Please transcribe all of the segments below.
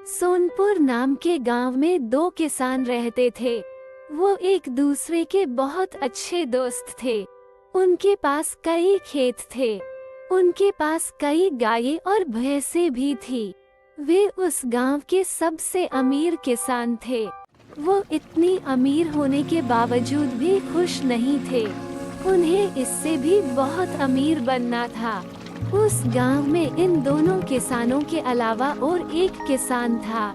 सोनपुर नाम के गांव में दो किसान रहते थे। वो एक दूसरे के बहुत अच्छे दोस्त थे। उनके पास कई खेत थे। उनके पास कई गायें और भैंसें भी थी। वे उस गांव के सबसे अमीर किसान थे। वो इतनी अमीर होने के बावजूद भी खुश नहीं थे। उन्हें इससे भी बहुत अमीर बनना था। उस गांव में इन दोनों किसानों के अलावा और एक किसान था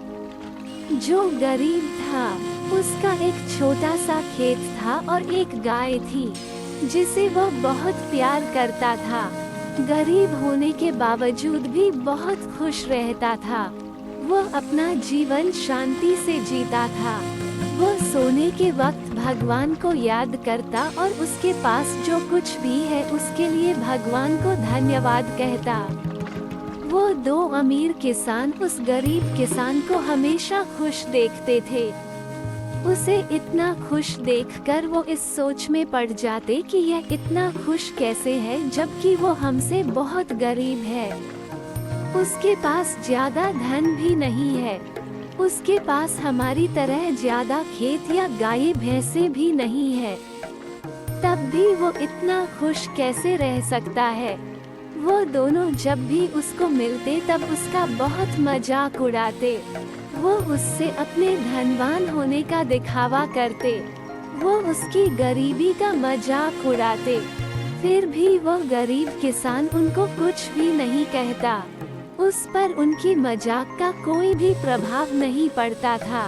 जो गरीब था। उसका एक छोटा सा खेत था और एक गाय थी जिसे वह बहुत प्यार करता था। गरीब होने के बावजूद भी बहुत खुश रहता था। वह अपना जीवन शांति से जीता था। वह सोने के वक्त भगवान को याद करता और उसके पास जो कुछ भी है उसके लिए भगवान को धन्यवाद कहता। वो दो अमीर किसान उस गरीब किसान को हमेशा खुश देखते थे। उसे इतना खुश देखकर वो इस सोच में पड़ जाते कि यह इतना खुश कैसे है जबकि वो हमसे बहुत गरीब है। उसके पास ज्यादा धन भी नहीं है। उसके पास हमारी तरह ज्यादा खेत या गायें भैंसें भी नहीं है। तब भी वो इतना खुश कैसे रह सकता है। वो दोनों जब भी उसको मिलते तब उसका बहुत मजाक उड़ाते। वो उससे अपने धनवान होने का दिखावा करते। वो उसकी गरीबी का मजाक उड़ाते। फिर भी वो गरीब किसान उनको कुछ भी नहीं कहता। उस पर उनकी मजाक का कोई भी प्रभाव नहीं पड़ता था।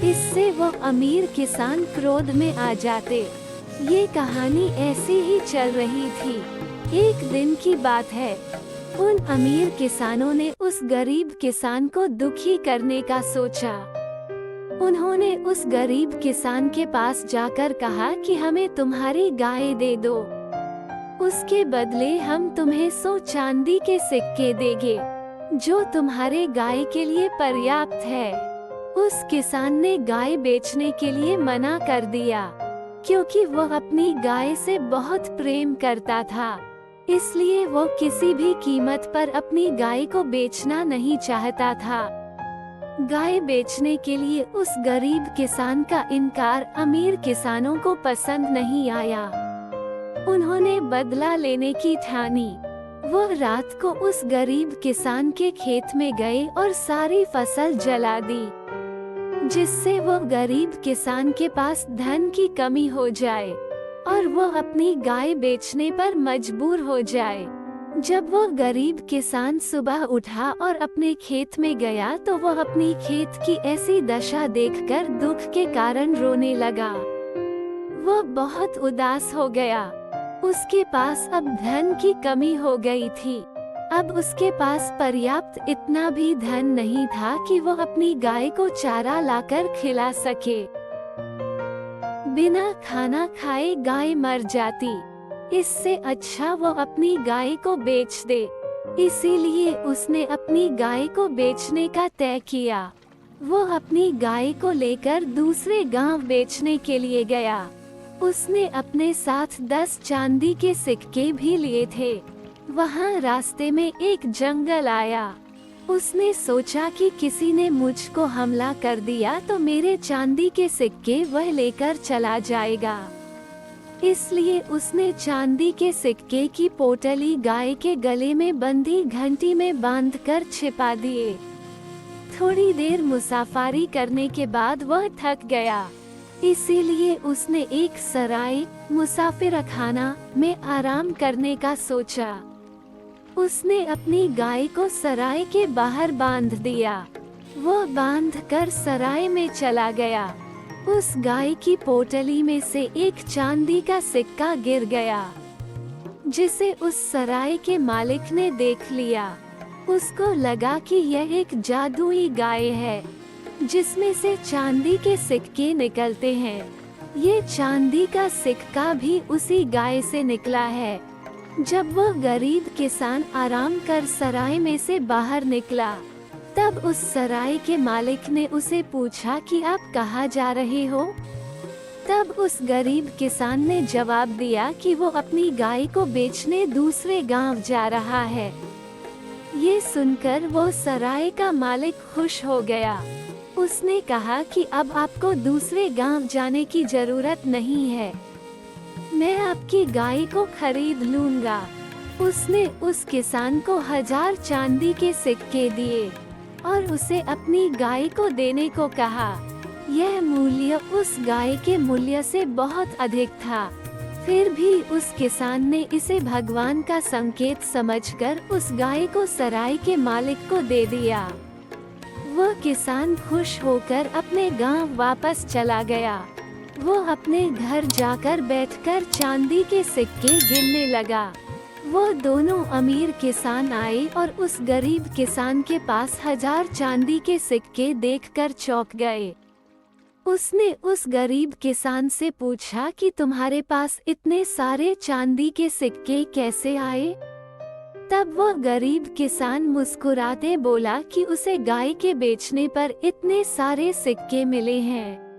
इससे वो अमीर किसान क्रोध में आ जाते। ये कहानी ऐसी ही चल रही थी। एक दिन की बात है। उन अमीर किसानों ने उस गरीब किसान को दुखी करने का सोचा। उन्होंने उस गरीब किसान के पास जाकर कहा कि हमें तुम्हारी गाय दे दो। उसके बदले हम तुम्हें 100 चांदी के सिक्के देंगे जो तुम्हारे गाय के लिए पर्याप्त है। उस किसान ने गाय बेचने के लिए मना कर दिया क्योंकि वह अपनी गाय से बहुत प्रेम करता था। इसलिए वो किसी भी कीमत पर अपनी गाय को बेचना नहीं चाहता था। गाय बेचने के लिए उस गरीब किसान का इनकार अमीर किसानों को पसंद नहीं आया। उन्होंने बदला लेने की ठानी। वो रात को उस गरीब किसान के खेत में गए और सारी फसल जला दी जिससे वो गरीब किसान के पास धन की कमी हो जाए और वो अपनी गाय बेचने पर मजबूर हो जाए। जब वो गरीब किसान सुबह उठा और अपने खेत में गया तो वह अपनी खेत की ऐसी दशा देखकर दुख के कारण रोने लगा। वो बहुत उदास हो गया। उसके पास अब धन की कमी हो गई थी। अब उसके पास पर्याप्त इतना भी धन नहीं था कि वो अपनी गाय को चारा लाकर खिला सके। बिना खाना खाए गाय मर जाती। इससे अच्छा वो अपनी गाय को बेच दे। इसीलिए उसने अपनी गाय को बेचने का तय किया। वो अपनी गाय को लेकर दूसरे गांव बेचने के लिए गया। उसने अपने साथ 10 चांदी के सिक्के भी लिए थे। वहाँ रास्ते में एक जंगल आया। उसने सोचा कि किसी ने मुझको हमला कर दिया तो मेरे चांदी के सिक्के वह लेकर चला जाएगा। इसलिए उसने चांदी के सिक्के की पोटली गाय के गले में बंधी घंटी में बांधकर छिपा दिए। थोड़ी देर मुसाफरी करने के बाद वह थक गया। इसीलिए उसने एक सराय मुसाफिरखाना में आराम करने का सोचा। उसने अपनी गाय को सराय के बाहर बांध दिया। वो बांधकर सराय में चला गया। उस गाय की पोटली में से एक चांदी का सिक्का गिर गया जिसे उस सराय के मालिक ने देख लिया। उसको लगा कि यह एक जादुई गाय है जिसमें से चांदी के सिक्के निकलते हैं। ये चांदी का सिक्का भी उसी गाय से निकला है। जब वह गरीब किसान आराम कर सराय में से बाहर निकला तब उस सराय के मालिक ने उसे पूछा कि आप कहाँ जा रहे हो। तब उस गरीब किसान ने जवाब दिया कि वो अपनी गाय को बेचने दूसरे गांव जा रहा है। ये सुनकर वो सराय का मालिक खुश हो गया। उसने कहा कि अब आपको दूसरे गांव जाने की जरूरत नहीं है, मैं आपकी गाय को खरीद लूंगा। उसने उस किसान को 1000 चांदी के सिक्के दिए और उसे अपनी गाय को देने को कहा। यह मूल्य उस गाय के मूल्य से बहुत अधिक था। फिर भी उस किसान ने इसे भगवान का संकेत समझकर उस गाय को सराय के मालिक को दे दिया। वह किसान खुश होकर अपने गांव वापस चला गया। वो अपने घर जाकर बैठकर चांदी के सिक्के गिनने लगा। वो दोनों अमीर किसान आए और उस गरीब किसान के पास 1000 चांदी के सिक्के देखकर चौंक गए। उसने उस गरीब किसान से पूछा कि तुम्हारे पास इतने सारे चांदी के सिक्के कैसे आए? तब वो गरीब किसान मुस्कुराते बोला कि उसे गाय के बेचने पर इतने सारे सिक्के मिले हैं।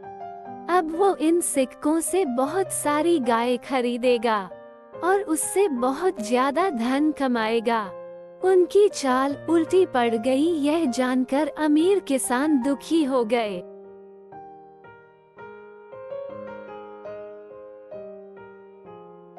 अब वो इन सिक्कों से बहुत सारी गाय खरीदेगा और उससे बहुत ज्यादा धन कमाएगा। उनकी चाल उल्टी पड़ गई। यह जानकर अमीर किसान दुखी हो गए।